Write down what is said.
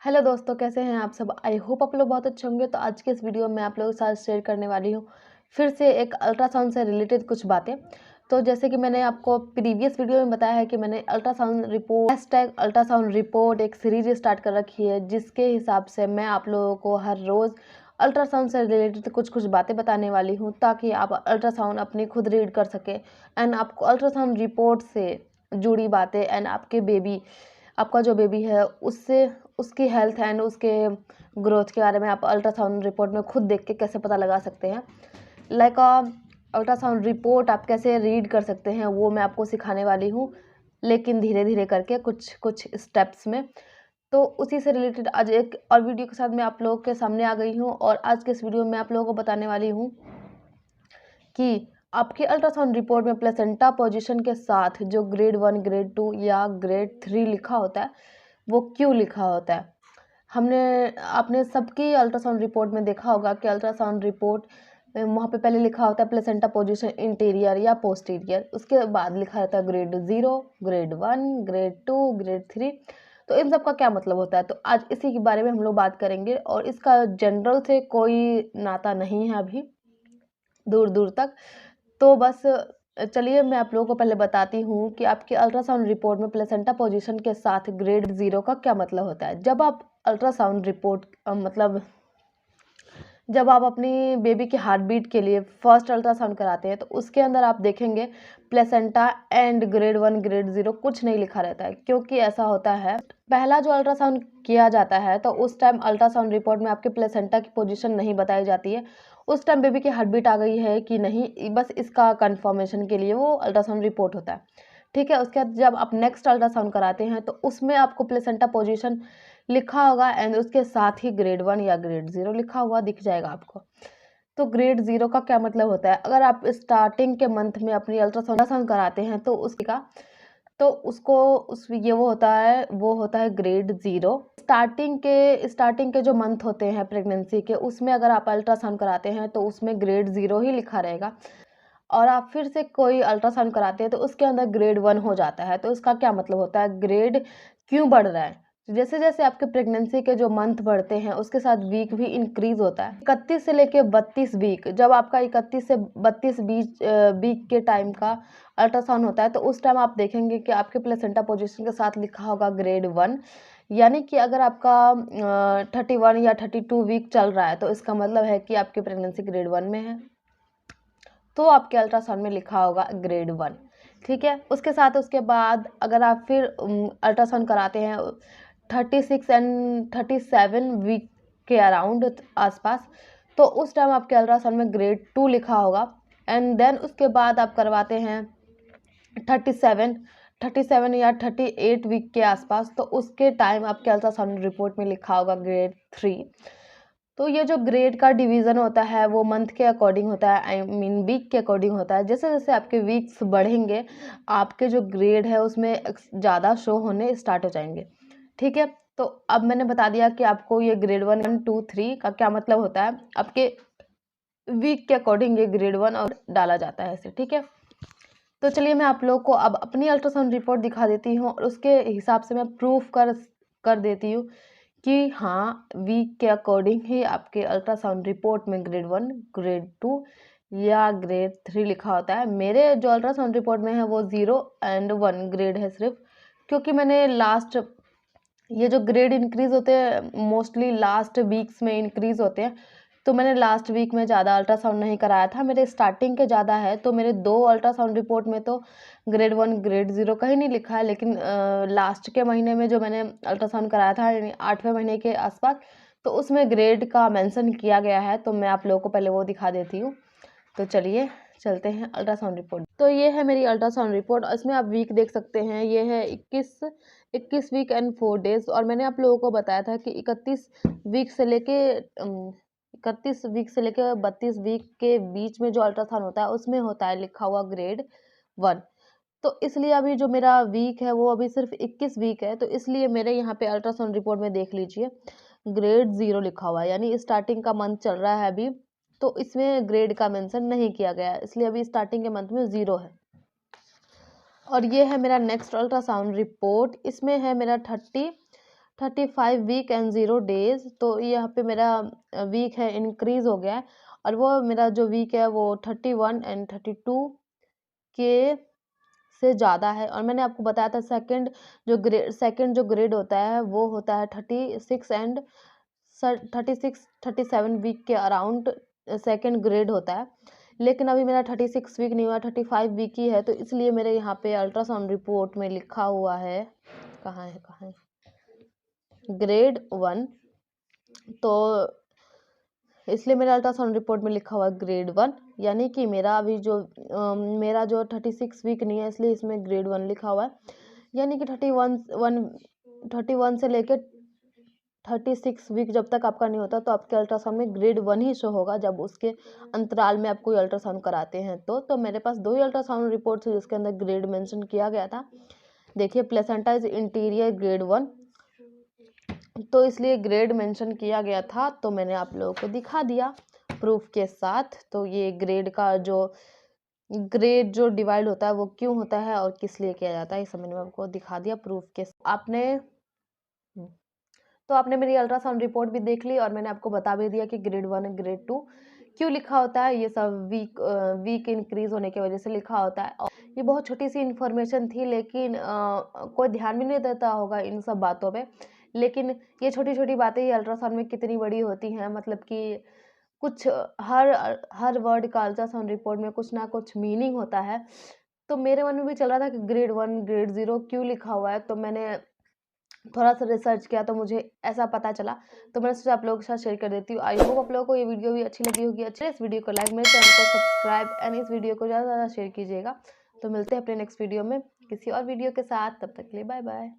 Hello दोस्तों, कैसे हैं आप सब? आई होप आप लोग बहुत अच्छे होंगे। तो आज के इस वीडियो में आप लोगों के साथ शेयर करने वाली हूँ फिर से एक अल्ट्रासाउंड से रिलेटेड कुछ बातें। तो जैसे कि मैंने आपको प्रीवियस वीडियो में बताया है कि मैंने ultrasound report hashtag ultrasound report एक सीरीज स्टार्ट कर रखी है, जिसके हिसाब से मैं आप लोगों को हर रोज़ अल्ट्रासाउंड से रिलेटेड कुछ कुछ बातें बताने वाली हूँ, ताकि आप अल्ट्रासाउंड अपनी खुद रीड कर सकें एंड आपको अल्ट्रासाउंड रिपोर्ट से जुड़ी बातें एंड आपका जो बेबी है उससे उसकी हेल्थ एंड उसके ग्रोथ के बारे में आप अल्ट्रासाउंड रिपोर्ट में खुद देख के कैसे पता लगा सकते हैं। लाइक अल्ट्रासाउंड रिपोर्ट आप कैसे रीड कर सकते हैं वो मैं आपको सिखाने वाली हूँ, लेकिन धीरे धीरे करके कुछ कुछ स्टेप्स में। तो उसी से रिलेटेड आज एक और वीडियो के साथ मैं आप लोगों के सामने आ गई हूँ, और आज के इस वीडियो में आप लोगों को बताने वाली हूँ कि आपके अल्ट्रासाउंड रिपोर्ट में प्लेसेंटा पोजीशन के साथ जो ग्रेड 1, ग्रेड 2 या ग्रेड 3 लिखा होता है वो क्यों लिखा होता है। आपने सबकी अल्ट्रासाउंड रिपोर्ट में देखा होगा कि अल्ट्रासाउंड रिपोर्ट वहाँ पे पहले लिखा होता है प्लेसेंटा पोजीशन इंटीरियर या पोस्टीरियर, उसके बाद लिखा रहता है ग्रेड 0, ग्रेड 1, ग्रेड 2, ग्रेड 3। तो इन सब का क्या मतलब होता है, तो आज इसी के बारे में हम लोग बात करेंगे। और इसका जनरल से कोई नाता नहीं है अभी दूर दूर तक। तो बस चलिए मैं आप लोगों को पहले बताती हूँ कि आपकी अल्ट्रासाउंड रिपोर्ट में प्लेसेंटा पोजीशन के साथ ग्रेड 0 का क्या मतलब होता है। जब आप अल्ट्रासाउंड रिपोर्ट जब आप अपनी बेबी की हार्ट बीट के लिए फर्स्ट अल्ट्रासाउंड कराते हैं, तो उसके अंदर आप देखेंगे प्लेसेंटा एंड ग्रेड 1, ग्रेड 0 कुछ नहीं लिखा रहता है। क्योंकि ऐसा होता है, पहला जो अल्ट्रासाउंड किया जाता है तो उस टाइम अल्ट्रासाउंड रिपोर्ट में आपके प्लेसेंटा की पोजीशन नहीं बताई जाती है। उस टाइम बेबी की हार्ट बीट आ गई है कि नहीं, बस इसका कंफर्मेशन के लिए वो अल्ट्रासाउंड रिपोर्ट होता है। ठीक है, उसके बाद जब आप नेक्स्ट अल्ट्रासाउंड कराते हैं तो उसमें आपको प्लेसेंटा पोजीशन लिखा होगा एंड उसके साथ ही ग्रेड 1 या ग्रेड 0 लिखा हुआ दिख जाएगा आपको। तो ग्रेड 0 का क्या मतलब होता है, अगर आप स्टार्टिंग के मंथ में अपनी अल्ट्रासाउंड कराते हैं तो उसका तो उसको उस ये वो होता है ग्रेड 0। स्टार्टिंग के जो मंथ होते हैं प्रेगनेंसी के, उसमें अगर आप अल्ट्रासाउंड कराते हैं तो उसमें ग्रेड 0 ही लिखा रहेगा। और आप फिर से कोई अल्ट्रासाउंड कराते हैं तो उसके अंदर ग्रेड 1 हो जाता है। तो इसका क्या मतलब होता है, ग्रेड क्यों बढ़ रहा है? जैसे जैसे आपके प्रेगनेंसी के जो मंथ बढ़ते हैं उसके साथ वीक भी इंक्रीज होता है। 31 से लेके 32 वीक, जब आपका 31 से 32 वीक के टाइम का अल्ट्रासाउंड होता है तो उस टाइम आप देखेंगे कि आपके प्लेसेंटा पोजीशन के साथ लिखा होगा ग्रेड 1। यानी कि अगर आपका 31 या 32 वीक चल रहा है तो इसका मतलब है कि आपकी प्रेगनेंसी ग्रेड 1 में है, तो आपके अल्ट्रासाउंड में लिखा होगा ग्रेड 1। ठीक है, उसके साथ उसके बाद अगर आप फिर अल्ट्रासाउंड कराते हैं 36 एंड 37 वीक के अराउंड आसपास, तो उस टाइम आपके अल्ट्रासाउंड में ग्रेड 2 लिखा होगा। एंड देन उसके बाद आप करवाते हैं 37 37 या 38 वीक के आसपास, तो उसके टाइम आपके अल्ट्रासाउंड रिपोर्ट में लिखा होगा ग्रेड 3। तो ये जो ग्रेड का डिवीज़न होता है वो मंथ के अकॉर्डिंग होता है, आई मीन वीक के अकॉर्डिंग होता है। जैसे जैसे आपके वीक्स बढ़ेंगे आपके जो ग्रेड है उसमें ज़्यादा शो होने स्टार्ट हो जाएंगे। ठीक है, तो अब मैंने बता दिया कि आपको ये ग्रेड 1, 2, 3 का क्या मतलब होता है। आपके वीक के अकॉर्डिंग ये ग्रेड 1 और डाला जाता है ऐसे। ठीक है, तो चलिए मैं आप लोग को अब अपनी अल्ट्रासाउंड रिपोर्ट दिखा देती हूँ और उसके हिसाब से मैं प्रूफ कर देती हूँ कि हाँ, वीक के अकॉर्डिंग ही आपके अल्ट्रासाउंड रिपोर्ट में ग्रेड 1, ग्रेड 2 या ग्रेड 3 लिखा होता है। मेरे जो अल्ट्रासाउंड रिपोर्ट में है वो 0 एंड 1 ग्रेड है सिर्फ, क्योंकि मैंने ये जो ग्रेड इंक्रीज होते हैं मोस्टली लास्ट वीक्स में इंक्रीज होते हैं। तो मैंने लास्ट वीक में ज़्यादा अल्ट्रासाउंड नहीं कराया था, मेरे स्टार्टिंग के ज़्यादा है। तो मेरे 2 अल्ट्रासाउंड रिपोर्ट में तो ग्रेड 1, ग्रेड 0 कहीं नहीं लिखा है, लेकिन लास्ट के महीने में जो मैंने अल्ट्रासाउंड कराया था यानी 8वें महीने के आसपास, तो उसमें ग्रेड का मेंशन किया गया है। तो मैं आप लोगों को पहले वो दिखा देती हूँ। तो चलिए चलते हैं अल्ट्रासाउंड रिपोर्ट। तो ये है मेरी अल्ट्रासाउंड रिपोर्ट, इसमें आप वीक देख सकते हैं। ये है 21 वीक एंड 4 डेज। और मैंने आप लोगों को बताया था कि 31 वीक से लेके 32 वीक के बीच में जो अल्ट्रासाउंड होता है उसमें होता है लिखा हुआ ग्रेड 1। तो इसलिए अभी जो मेरा वीक है वो अभी सिर्फ 21 वीक है, तो इसलिए मेरे यहाँ पे अल्ट्रासाउंड रिपोर्ट में देख लीजिए ग्रेड 0 लिखा हुआ है, यानी स्टार्टिंग का मंथ चल रहा है अभी। तो इसमें ग्रेड का मेंशन नहीं किया गया है, इसलिए अभी स्टार्टिंग के मंथ में 0 है। और ये है मेरा नेक्स्ट अल्ट्रासाउंड रिपोर्ट, इसमें है मेरा 35 वीक एंड 0 डेज़, तो यहाँ पे मेरा वीक है इंक्रीज़ हो गया है और वो मेरा जो वीक है वो 31 एंड 32 के से ज़्यादा है। और मैंने आपको बताया था सेकंड जो ग्रेड होता है वो होता है 36 एंड 37 वीक के अराउंड सेकंड ग्रेड होता है। लेकिन अभी मेरा 36 वीक नहीं हुआ, 35 वीक ही है, तो इसलिए मेरे यहाँ पे अल्ट्रासाउंड रिपोर्ट में लिखा हुआ है, कहाँ है? ग्रेड 1। तो इसलिए मेरा अल्ट्रासाउंड रिपोर्ट में लिखा हुआ है ग्रेड 1, यानी कि मेरा अभी मेरा जो 36 वीक नहीं है, इसलिए इसमें ग्रेड 1 लिखा हुआ है। यानी कि 31 से लेके 36 वीक जब तक आपका नहीं होता तो आपके अल्ट्रासाउंड में ग्रेड 1 ही शो होगा, जब उसके अंतराल में आप कोई अल्ट्रासाउंड कराते हैं तो मेरे पास 2 ही अल्ट्रासाउंड रिपोर्ट थी जिसके अंदर ग्रेड मेंशन किया गया था। देखिए, प्लेसेंटा इज इंटीरियर ग्रेड 1, तो इसलिए ग्रेड मेंशन किया गया था, तो मैंने आप लोगों को दिखा दिया प्रूफ के साथ। तो ये ग्रेड जो डिवाइड होता है वो क्यों होता है और किस लिए किया जाता है, ये सब मैंने आपको दिखा दिया प्रूफ के आपने मेरी अल्ट्रासाउंड रिपोर्ट भी देख ली और मैंने आपको बता भी दिया कि ग्रेड 1 ग्रेड 2 क्यों लिखा होता है। ये सब वीक इंक्रीज होने की वजह से लिखा होता है। और ये बहुत छोटी सी इन्फॉर्मेशन थी, लेकिन कोई ध्यान भी नहीं देता होगा इन सब बातों पे, लेकिन ये छोटी छोटी बातें ही अल्ट्रासाउंड में कितनी बड़ी होती हैं। मतलब कि कुछ हर वर्ड का अल्ट्रासाउंड रिपोर्ट में कुछ ना कुछ मीनिंग होता है। तो मेरे मन में भी चल रहा था कि ग्रेड 1 ग्रेड 0 क्यों लिखा हुआ है, तो मैंने थोड़ा सा रिसर्च किया तो मुझे ऐसा पता चला, तो मैंने सोचा आप लोगों के साथ शेयर कर देती हूँ। आई होप आप लोगों को ये वीडियो भी अच्छी लगी होगी। अच्छे इस वीडियो को लाइक, मेरे चैनल को सब्सक्राइब एंड इस वीडियो को ज़्यादा से ज़्यादा शेयर कीजिएगा। तो मिलते हैं अपने नेक्स्ट वीडियो में किसी और वीडियो के साथ, तब तक के लिए बाय बाय।